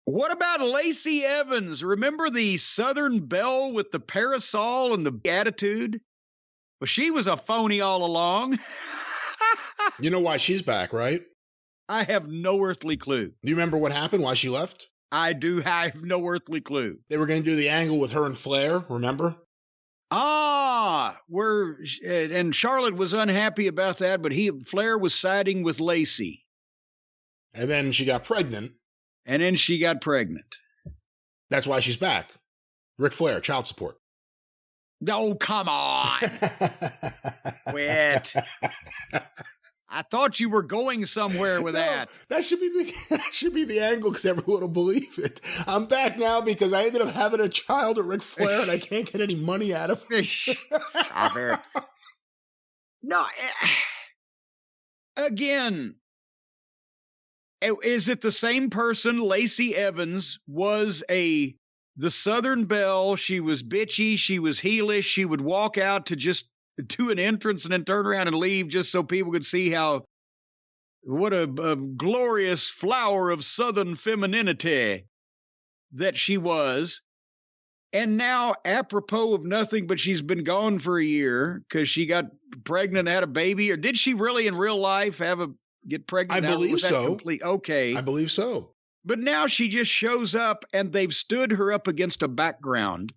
What about Lacey Evans? Remember the Southern Belle with the parasol and the attitude? Well, she was a phony all along. You know why she's back, right? I have no earthly clue. Do you remember what happened, why she left? I do have no earthly clue. They were going to do the angle with her and Flair, remember? And Charlotte was unhappy about that, but Flair was siding with Lacey. And then she got pregnant. That's why she's back. Ric Flair, child support. Oh, come on. Quit. I thought you were going somewhere with that. That should be the angle because everyone will believe it. I'm back now because I ended up having a child with Ric Flair and I can't get any money out of it. Stop it. No, again, is it the same person? Lacey Evans was the Southern Belle. She was bitchy. She was heelish. She would walk out to just do an entrance and then turn around and leave just so people could see what a glorious flower of Southern femininity that she was. And now, apropos of nothing, but she's been gone for a year because she got pregnant and had a baby. Or did she really in real life get pregnant? I believe so. Okay. I believe so. But now she just shows up and they've stood her up against a background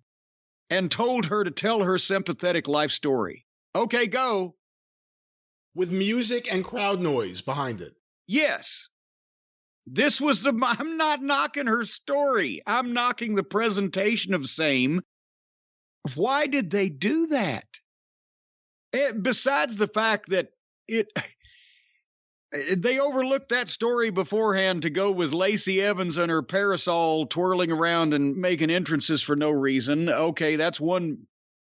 and told her to tell her sympathetic life story. Okay, go. With music and crowd noise behind it. Yes. I'm not knocking her story. I'm knocking the presentation of same. Why did they do that? Besides the fact that they overlooked that story beforehand to go with Lacey Evans and her parasol twirling around and making entrances for no reason. Okay, that's one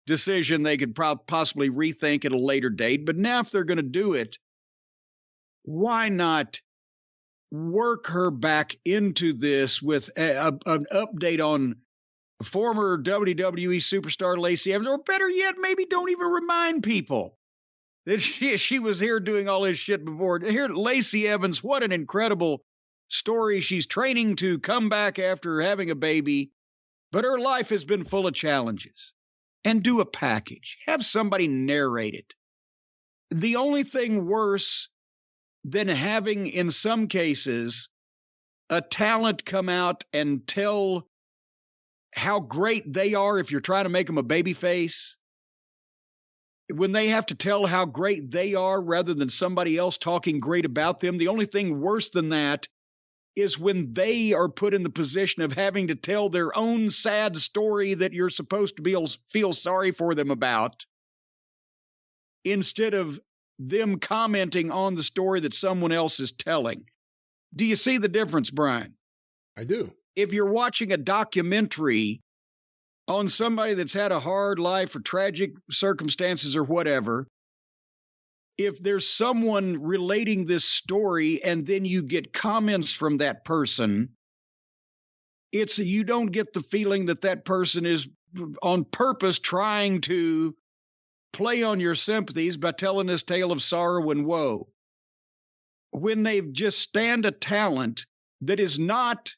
decision they could possibly rethink at a later date. But now if they're going to do it, why not work her back into this with an update on former WWE superstar Lacey Evans? Or better yet, maybe don't even remind people that she was here doing all this shit before. Here, Lacey Evans, what an incredible story. She's training to come back after having a baby, but her life has been full of challenges. And do a package. Have somebody narrate it. The only thing worse than having, in some cases, a talent come out and tell how great they are if you're trying to make them a babyface, when they have to tell how great they are rather than somebody else talking great about them, the only thing worse than that is when they are put in the position of having to tell their own sad story that you're supposed to feel sorry for them about, instead of them commenting on the story that someone else is telling. Do you see the difference, Brian? I do. If you're watching a documentary on somebody that's had a hard life or tragic circumstances or whatever, if there's someone relating this story and then you get comments from that person, you don't get the feeling that person is on purpose trying to play on your sympathies by telling this tale of sorrow and woe. When they just stand a talent that is not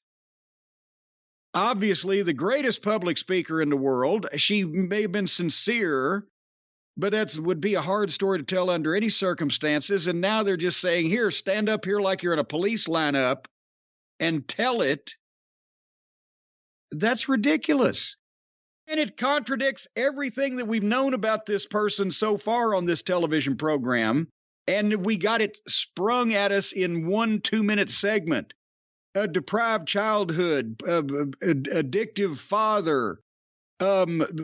obviously the greatest public speaker in the world, she may have been sincere, but that would be a hard story to tell under any circumstances. And now they're just saying, here, stand up here like you're in a police lineup and tell it. That's ridiculous. And it contradicts everything that we've known about this person so far on this television program. And we got it sprung at us in 1 2-minute segment. A deprived childhood, addictive father,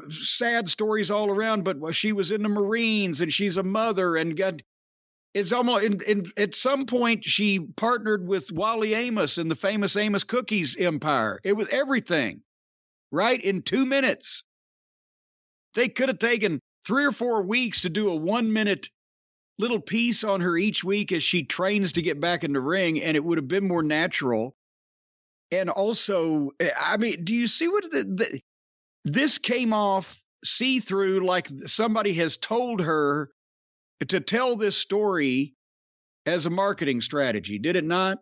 sad stories all around, but she was in the Marines and she's a mother and it's almost at some point she partnered with Wally Amos in the famous Amos Cookies empire. It was everything, right? In 2 minutes. They could have taken 3 or 4 weeks to do a 1-minute little piece on her each week as she trains to get back in the ring, and it would have been more natural. And also, I mean, do you see what this came off see-through like somebody has told her to tell this story as a marketing strategy, did it not?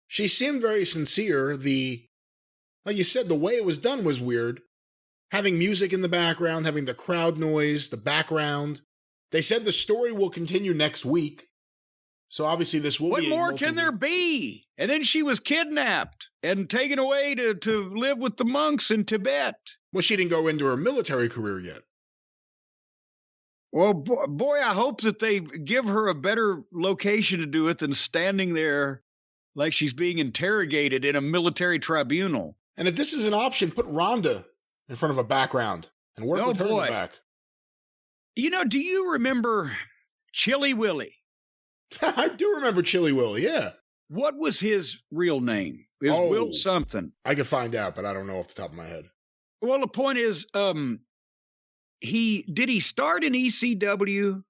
She seemed very sincere. Like you said, the way it was done was weird. Having music in the background, having the crowd noise, the background. They said the story will continue next week. So obviously this will be. What more can there be? And then she was kidnapped and taken away to live with the monks in Tibet. Well, she didn't go into her military career yet. Well, boy, I hope that they give her a better location to do it than standing there like she's being interrogated in a military tribunal. And if this is an option, put Rhonda in front of a background and work with her in the back. You know, do you remember Chilly Willy? I do remember Chilly Willy, yeah. What was his real name? It was Will something. I could find out, but I don't know off the top of my head. Well, the point is, he start in ECW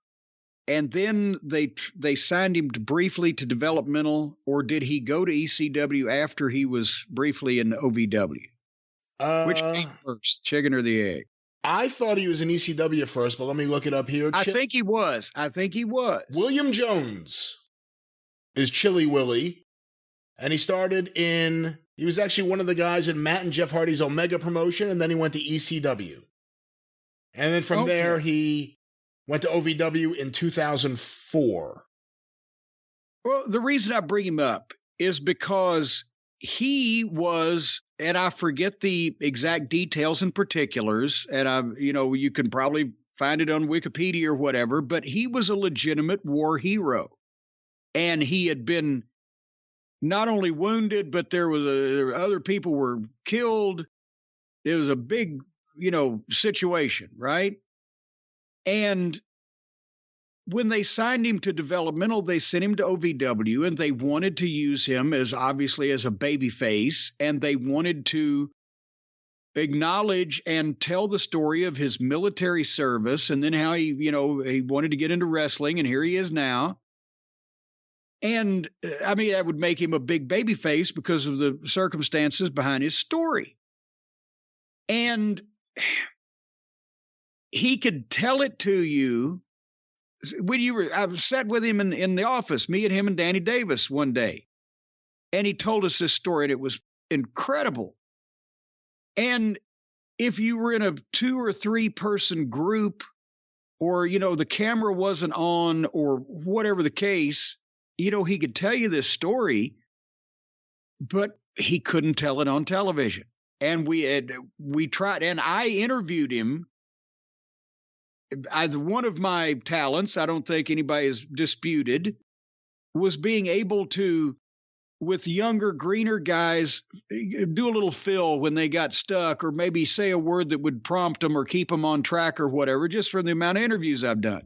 and then they signed him briefly to developmental, or did he go to ECW after he was briefly in OVW? Which came first, chicken or the egg? I thought he was in ECW first, but let me look it up here. I think he was. William Jones is Chilly Willy, and he was actually one of the guys in Matt and Jeff Hardy's Omega promotion, and then he went to ECW. And then from there, he went to OVW in 2004. Well, the reason I bring him up is because he was, and I forget the exact details and particulars, and you can probably find it on Wikipedia or whatever, but he was a legitimate war hero. And he had been not only wounded, but there was other people were killed. It was a big, situation, right? And when they signed him to developmental, they sent him to OVW, and they wanted to use him obviously as a baby face, and they wanted to acknowledge and tell the story of his military service, and then how he wanted to get into wrestling, and here he is now. And I mean, that would make him a big baby face because of the circumstances behind his story. And he could tell it to you. I sat with him in the office, me and him and Danny Davis one day, and he told us this story, and it was incredible. And if you were in a 2 or 3 person group, or, the camera wasn't on, or whatever the case, he could tell you this story, but he couldn't tell it on television. And we tried, and I interviewed him. One of my talents, I don't think anybody has disputed, was being able to, with younger, greener guys, do a little fill when they got stuck, or maybe say a word that would prompt them or keep them on track or whatever, just from the amount of interviews I've done.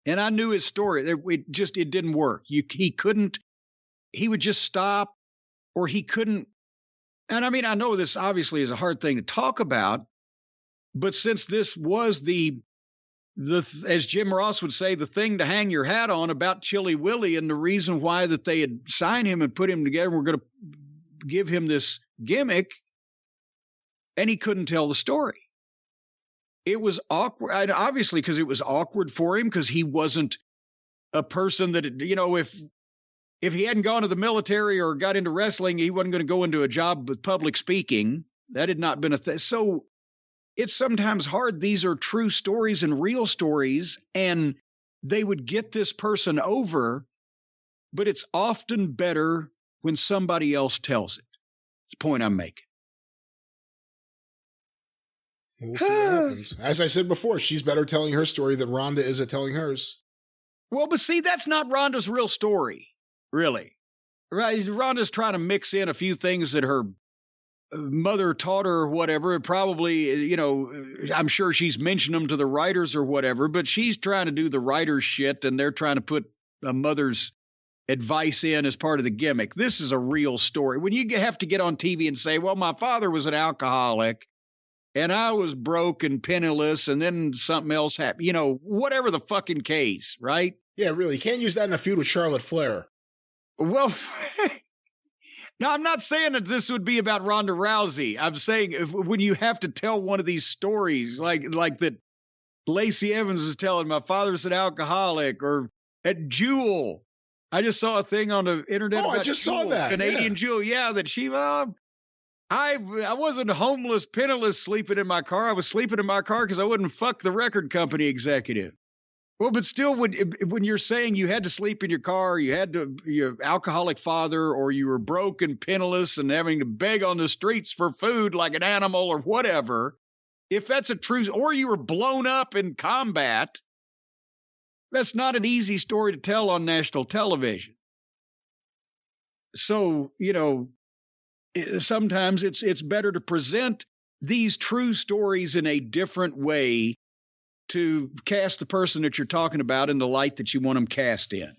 And I knew his story. It didn't work. He would just stop, or he couldn't. And I mean, I know this obviously is a hard thing to talk about, but since this was as Jim Ross would say, the thing to hang your hat on about Chilly Willy, and the reason why that they had signed him and put him together, we're going to give him this gimmick, and he couldn't tell the story. It was awkward, obviously, because it was awkward for him, because he wasn't a person that, if he hadn't gone to the military or got into wrestling, he wasn't going to go into a job with public speaking. That had not been a thing. So it's sometimes hard. These are true stories and real stories, and they would get this person over, but it's often better when somebody else tells it. It's the point I'm making. We'll see what happens. As I said before, she's better telling her story than Rhonda is at telling hers. Well, but see, that's not Rhonda's real story, really. Right? Rhonda's trying to mix in a few things that her mother taught her or whatever. Probably, I'm sure she's mentioned them to the writers or whatever, but she's trying to do the writer's shit, and they're trying to put a mother's advice in as part of the gimmick. This is a real story. When you have to get on TV and say, well, my father was an alcoholic, and I was broke and penniless, and then something else happened. Whatever the fucking case, right? Yeah, really. You can't use that in a feud with Charlotte Flair. Well, now I'm not saying that this would be about Ronda Rousey. I'm saying when you have to tell one of these stories, like that Lacey Evans was telling, my father's an alcoholic, or at Jewel, I just saw a thing on the internet. Oh, about I just saw that. Canadian Jewel. Yeah, that she. I wasn't homeless, penniless, sleeping in my car. I was sleeping in my car because I wouldn't fuck the record company executive. Well, but still, when you're saying you had to sleep in your car, you had to, your alcoholic father, or you were broke and penniless and having to beg on the streets for food like an animal or whatever, if that's a true, or you were blown up in combat, that's not an easy story to tell on national television. So, sometimes it's better to present these true stories in a different way to cast the person that you're talking about in the light that you want them cast in.